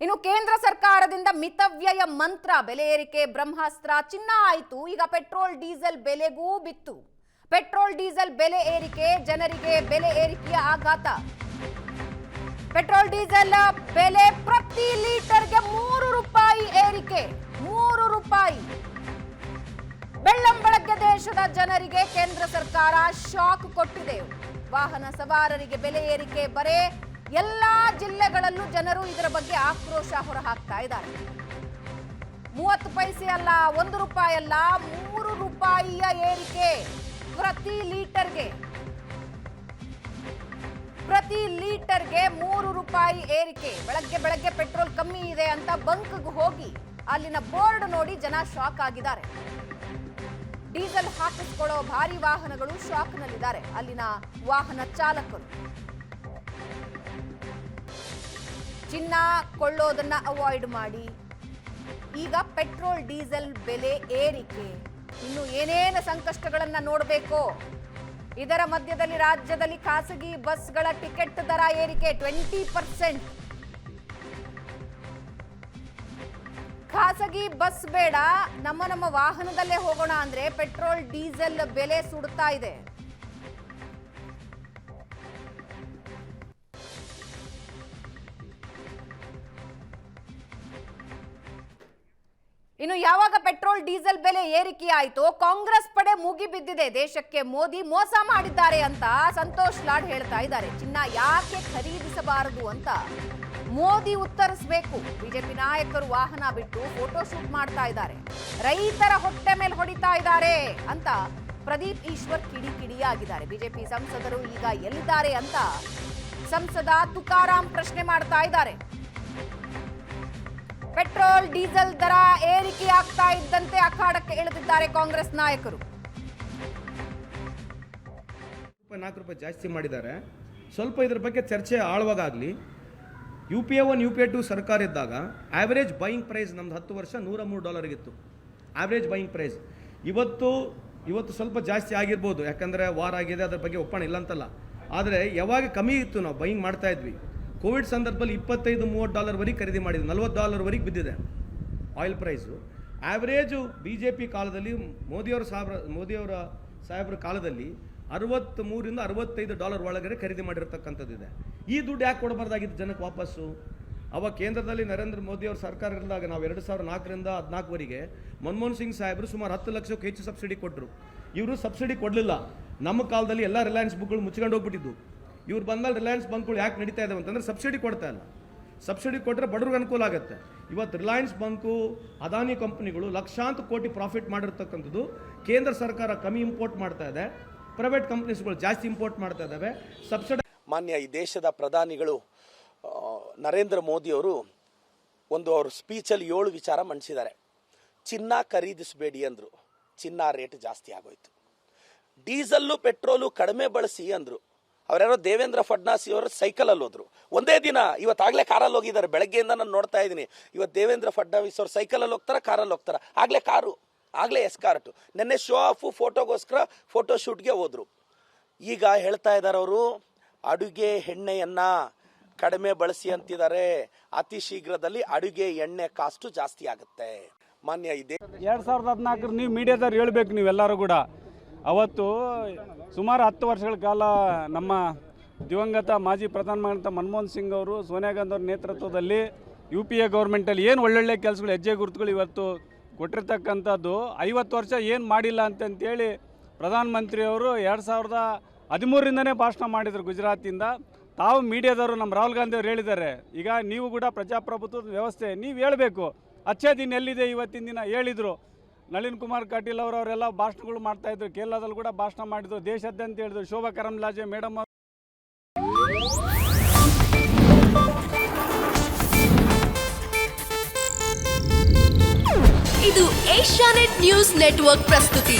ಇನ್ನು ಕೇಂದ್ರ ಸರ್ಕಾರದಿಂದ ಮಿತವ್ಯಯ ಮಂತ್ರ ಬೆಲೆ ಏರಿಕೆ ಬ್ರಹ್ಮಾಸ್ತ್ರ ಚಿನ್ನ ಆಯಿತು. ಈಗ ಪೆಟ್ರೋಲ್ ಡೀಸೆಲ್ ಬೆಲೆಗೂ ಬಿತ್ತು. ಪೆಟ್ರೋಲ್ ಡೀಸೆಲ್ ಬೆಲೆ ಏರಿಕೆ ಜನರಿಗೆ ಬೆಲೆ ಏರಿಕೆಯ ಆಘಾತ. ಪೆಟ್ರೋಲ್ ಡೀಸೆಲ್ ಬೆಲೆ ಪ್ರತಿ ಲೀಟರ್ಗೆ 3 ರೂಪಾಯಿ ಏರಿಕೆ. 3 ರೂಪಾಯಿ. ಬೆಳ್ಳಂಬೆಳಗ್ಗೆ ದೇಶದ ಜನರಿಗೆ ಕೇಂದ್ರ ಸರ್ಕಾರ ಶಾಕ್ ಕೊಟ್ಟಿದೆ. ವಾಹನ ಸವಾರರಿಗೆ ಬೆಲೆ ಏರಿಕೆ ಬರೆ ಎಲ್ಲಾ ಜಿಲ್ಲೆಗಳಲ್ಲೂ ಜನರು ಇದರ ಬಗ್ಗೆ ಆಕ್ರೋಶ ಹೊರಹಾಕ್ತಾ ಇದ್ದಾರೆ. 30 ಪೈಸೆ ಅಲ್ಲ, 1 ರೂಪಾಯಿ ಅಲ್ಲ, 3 ರೂಪಾಯಿಯ ಏರಿಕೆ ಪ್ರತಿ ಲೀಟರ್ಗೆ. ಪ್ರತಿ ಲೀಟರ್ಗೆ 3 ರೂಪಾಯಿ ಏರಿಕೆ. ಬೆಳಗ್ಗೆ ಪೆಟ್ರೋಲ್ ಕಮ್ಮಿ ಇದೆ ಅಂತ ಬಂಕ್ಗೆ ಹೋಗಿ ಅಲ್ಲಿನ ಬೋರ್ಡ್ ನೋಡಿ ಜನ ಶಾಕ್ ಆಗಿದ್ದಾರೆ. ಡೀಸೆಲ್ ಹಾಕಿಸ್ಕೊಳ್ಳೋ ಭಾರಿ ವಾಹನಗಳು ಶಾಕ್ನಲ್ಲಿದ್ದಾರೆ. ಅಲ್ಲಿನ ವಾಹನ ಚಾಲಕರು ಚಿನ್ನ ಕೊಳ್ಳೋದನ್ನ ಅವಾಯ್ಡ್ ಮಾಡಿ. ಈಗ ಪೆಟ್ರೋಲ್ ಡೀಸೆಲ್ ಬೆಲೆ ಏರಿಕೆ, ಇನ್ನು ಏನೇನು ಸಂಕಷ್ಟಗಳನ್ನ ನೋಡಬೇಕು. ಇದರ ಮಧ್ಯದಲ್ಲಿ ರಾಜ್ಯದಲ್ಲಿ ಖಾಸಗಿ ಬಸ್ಗಳ ಟಿಕೆಟ್ ದರ ಏರಿಕೆ 20%. ಖಾಸಗಿ ಬಸ್ ಬೇಡ, ನಮ್ಮ ವಾಹನದಲ್ಲೇ ಹೋಗೋಣ ಅಂದ್ರೆ ಪೆಟ್ರೋಲ್ ಡೀಸೆಲ್ ಬೆಲೆ ಸುಡ್ತಾ ಇದೆ. ಇನ್ನು ಯಾವಾಗ ಪೆಟ್ರೋಲ್ ಡೀಸೆಲ್ ಬೆಲೆ ಏರಿಕೆ ಆಯಿತು, ಕಾಂಗ್ರೆಸ್ ಪಡೆ ಮುಗಿ ಬಿದ್ದಿದೆ. ದೇಶಕ್ಕೆ ಮೋದಿ ಮೋಸ ಮಾಡಿದ್ದಾರೆ ಅಂತ ಸಂತೋಷ್ ಲಾಡ್ ಹೇಳ್ತಾ ಇದ್ದಾರೆ. ಚಿನ್ನ ಯಾಕೆ ಖರೀದಿಸಬಾರದು ಅಂತ ಮೋದಿ ಉತ್ತರಿಸಬೇಕು. ಬಿಜೆಪಿ ನಾಯಕರು ವಾಹನ ಬಿಟ್ಟು ಫೋಟೋ ಶೂಟ್ ಮಾಡ್ತಾ ಇದ್ದಾರೆ. ರೈತರ ಹೊಟ್ಟೆ ಮೇಲೆ ಹೊಡಿತಾ ಇದ್ದಾರೆ ಅಂತ ಪ್ರದೀಪ್ ಈಶ್ವರ್ ಕಿಡಿಕಿಡಿಯಾಗಿದ್ದಾರೆ. ಬಿಜೆಪಿ ಸಂಸದರು ಈಗ ಎಲ್ಲಿದ್ದಾರೆ ಅಂತ ಸಂಸದ ತುಕಾರಾಂ ಪ್ರಶ್ನೆ ಮಾಡ್ತಾ ಇದ್ದಾರೆ. ಪೆಟ್ರೋಲ್ ಡೀಸೆಲ್ ದರ ಏರಿಕೆ ಆಗ್ತಾ ಇದ್ದಂತೆ ಅಖಾಡಕ್ಕೆ ಇಳಿದಿದ್ದಾರೆ ಕಾಂಗ್ರೆಸ್ ನಾಯಕರು. 4 ರೂಪಾಯಿ ಜಾಸ್ತಿ ಮಾಡಿದ್ದಾರೆ. ಸ್ವಲ್ಪ ಇದ್ರ ಬಗ್ಗೆ ಚರ್ಚೆ ಆಳವಾಗಲಿ. UPA 1 UPA 2 ಸರ್ಕಾರ ಇದ್ದಾಗ ಆವರೇಜ್ ಬೈಯಿಂಗ್ ಪ್ರೈಸ್ ನಮ್ದು 10 ವರ್ಷ $103 ಇತ್ತು. ಆವರೇಜ್ ಬೈಯಿಂಗ್ ಪ್ರೈಸ್ ಇವತ್ತು ಸ್ವಲ್ಪ ಜಾಸ್ತಿ ಆಗಿರ್ಬೋದು, ಯಾಕಂದರೆ ವಾರ ಆಗಿದೆ, ಅದ್ರ ಬಗ್ಗೆ ಒಪ್ಪಣೆ ಇಲ್ಲ ಅಂತಲ್ಲ. ಆದರೆ ಯಾವಾಗ ಕಮ್ಮಿ ಇತ್ತು ನಾವು ಬೈಯಿಂಗ್ ಮಾಡ್ತಾ ಇದ್ವಿ. ಕೋವಿಡ್ ಸಂದರ್ಭದಲ್ಲಿ $25-30 ಖರೀದಿ ಮಾಡಿದ್ವಿ. $40 ಬಿದ್ದಿದೆ ಆಯಿಲ್ ಪ್ರೈಸು. ಆ್ಯಾವ್ರೇಜು BJP ಕಾಲದಲ್ಲಿ ಮೋದಿಯವರ ಸಾಹೇಬ್ರ ಕಾಲದಲ್ಲಿ $63-65 ಒಳಗಡೆ ಖರೀದಿ ಮಾಡಿರ್ತಕ್ಕಂಥದ್ದಿದೆ. ಈ ದುಡ್ಡು ಯಾಕೆ ಕೊಡಬಾರ್ದಾಗಿತ್ತು ಜನಕ್ಕೆ ವಾಪಸ್ಸು? ಅವಾಗ ಕೇಂದ್ರದಲ್ಲಿ ನರೇಂದ್ರ ಮೋದಿಯವ್ರ ಸರ್ಕಾರ ಇರಿದಾಗ ನಾವು 2004ರಿಂದ 2014ವರೆಗೆ ಮನಮೋಹನ್ ಸಿಂಗ್ ಸಾಹೇಬರು ಸುಮಾರು 10 ಲಕ್ಷಕ್ಕೂ ಹೆಚ್ಚು ಸಬ್ಸಿಡಿ ಕೊಟ್ಟರು. ಇವರು ಸಬ್ಸಿಡಿ ಕೊಡಲಿಲ್ಲ. ನಮ್ಮ ಕಾಲದಲ್ಲಿ ಎಲ್ಲ ರಿಲಯನ್ಸ್ ಬುಕ್ಗಳು ಮುಚ್ಕೊಂಡು ಹೋಗ್ಬಿಟ್ಟಿದ್ದು. ಇವ್ರು ಬಂದಮೇಲೆ ರಿಲಯನ್ಸ್ ಬಂಕ್ಗಳು ಯಾಕೆ ನಡೀತಾ ಇದ್ದಾವೆ ಅಂತಂದರೆ ಸಬ್ಸಿಡಿ ಕೊಡ್ತಾ ಇಲ್ಲ. ಸಬ್ಸಿಡಿ ಕೊಟ್ಟರೆ ಬಡವ್ರಿಗೆ ಅನುಕೂಲ ಆಗುತ್ತೆ. ಇವತ್ತು ರಿಲಯನ್ಸ್ ಬಂಕು, ಅದಾನಿ ಕಂಪನಿಗಳು ಲಕ್ಷಾಂತರ ಕೋಟಿ ಪ್ರಾಫಿಟ್ ಮಾಡಿರ್ತಕ್ಕಂಥದ್ದು. ಕೇಂದ್ರ ಸರ್ಕಾರ ಕಮ್ಮಿ ಇಂಪೋರ್ಟ್ ಮಾಡ್ತಾ ಇದೆ, ಪ್ರೈವೇಟ್ ಕಂಪ್ನೀಸ್ಗಳು ಜಾಸ್ತಿ ಇಂಪೋರ್ಟ್ ಮಾಡ್ತಾ ಇದ್ದಾವೆ. ಸಬ್ಸಿಡಿ ಮಾನ್ಯ ಈ ದೇಶದ ಪ್ರಧಾನಿಗಳು ನರೇಂದ್ರ ಮೋದಿಯವರು ಅವ್ರ ಸ್ಪೀಚಲ್ಲಿ 7 ವಿಚಾರ ಮಂಡಿಸಿದ್ದಾರೆ. ಚಿನ್ನ ಖರೀದಿಸಬೇಡಿ ಅಂದರು, ಚಿನ್ನ ರೇಟ್ ಜಾಸ್ತಿ ಆಗೋಯ್ತು. ಡೀಸೆಲ್ಲು ಪೆಟ್ರೋಲು ಕಡಿಮೆ ಬಳಸಿ ಅಂದರು. ಅವರ್ಯಾರೋ ದೇವೇಂದ್ರ ಫಡ್ನವೀಸ್ ಅವರು ಸೈಕಲಲ್ಲಿ ಹೋದ್ರು. ಒಂದೇ ದಿನ ಇವತ್ತಾಗಲೇ ಕಾರಲ್ಲಿ ಹೋಗಿದ್ದಾರೆ. ಬೆಳಗ್ಗೆಯಿಂದ ನಾನು ನೋಡ್ತಾ ಇದ್ದೀನಿ. ಇವತ್ತು ದೇವೇಂದ್ರ ಫಡ್ನವೀಸ್ ಅವರು ಸೈಕಲಲ್ಲಿ ಹೋಗ್ತಾರೆ, ಕಾರಲ್ಲಿ ಹೋಗ್ತಾರೆ. ಆಗಲೇ ಕಾರು, ಆಗಲೇ ಎಸ್ಕಾರ್ಟು. ನೆನ್ನೆ ಶೋ ಆಫು ಫೋಟೋಗೋಸ್ಕರ ಫೋಟೋ ಶೂಟ್ಗೆ ಹೋದ್ರು. ಈಗ ಹೇಳ್ತಾ ಇದ್ದಾರೆ ಅವರು ಅಡುಗೆ ಎಣ್ಣೆಯನ್ನು ಕಡಿಮೆ ಬಳಸಿ ಅಂತಿದ್ದಾರೆ. ಅತಿ ಶೀಘ್ರದಲ್ಲಿ ಅಡುಗೆ ಎಣ್ಣೆ ಕಾಸ್ಟು ಜಾಸ್ತಿ ಆಗುತ್ತೆ. ಮಾನ್ಯ ಇದೆ 2014 ನೀವು ಮೀಡಿಯಾದವ್ರು ಹೇಳ್ಬೇಕು. ನೀವೆಲ್ಲರೂ ಕೂಡ ಅವತ್ತು ಸುಮಾರು 10 ವರ್ಷಗಳ ಕಾಲ ನಮ್ಮ ದಿವಂಗತ ಮಾಜಿ ಪ್ರಧಾನಮಂತ್ರಿ ಮನಮೋಹನ್ ಸಿಂಗ್ ಅವರು, ಸೋನಿಯಾ ಗಾಂಧಿ ಅವ್ರ ನೇತೃತ್ವದಲ್ಲಿ UPA ಗೌರ್ಮೆಂಟಲ್ಲಿ ಏನು ಒಳ್ಳೊಳ್ಳೆ ಕೆಲಸಗಳು, ಹೆಜ್ಜೆ ಗುರುತುಗಳು ಇವತ್ತು ಕೊಟ್ಟಿರ್ತಕ್ಕಂಥದ್ದು. 50 ವರ್ಷ ಏನು ಮಾಡಿಲ್ಲ ಅಂತಂತೇಳಿ ಪ್ರಧಾನಮಂತ್ರಿಯವರು 2013ರಿಂದನೇ ಭಾಷಣ ಮಾಡಿದರು ಗುಜರಾತಿಂದ. ತಾವು ಮೀಡಿಯಾದವರು ನಮ್ಮ ರಾಹುಲ್ ಗಾಂಧಿ ಅವರು ಹೇಳಿದ್ದಾರೆ. ಈಗ ನೀವು ಕೂಡ ಪ್ರಜಾಪ್ರಭುತ್ವದ ವ್ಯವಸ್ಥೆ ನೀವು ಹೇಳಬೇಕು. ಅಚ್ಚೇ ದಿನ ಎಲ್ಲಿದೆ ಇವತ್ತಿನ ದಿನ ಹೇಳಿದರು. ನಳಿನ್ ಕುಮಾರ್ ಕಟೀಲ್ ಅವರೆಲ್ಲ ಭಾಷಣಗಳು ಮಾಡ್ತಾಯಿದ್ರು. ಕೇರಳದಲ್ಲಿ ಕೂಡ ಭಾಷಣ ಮಾಡಿದ್ರು, ದೇಶಾದ್ಯಂತ ಹೇಳಿದ್ರು. ಶೋಭಾ ಕರಂದ್ಲಾಜೆ ಮೇಡಮ್ ಇದು ಏಷ್ಯಾನೆಟ್ ನ್ಯೂಸ್ ನೆಟ್ವರ್ಕ್ ಪ್ರಸ್ತುತಿ.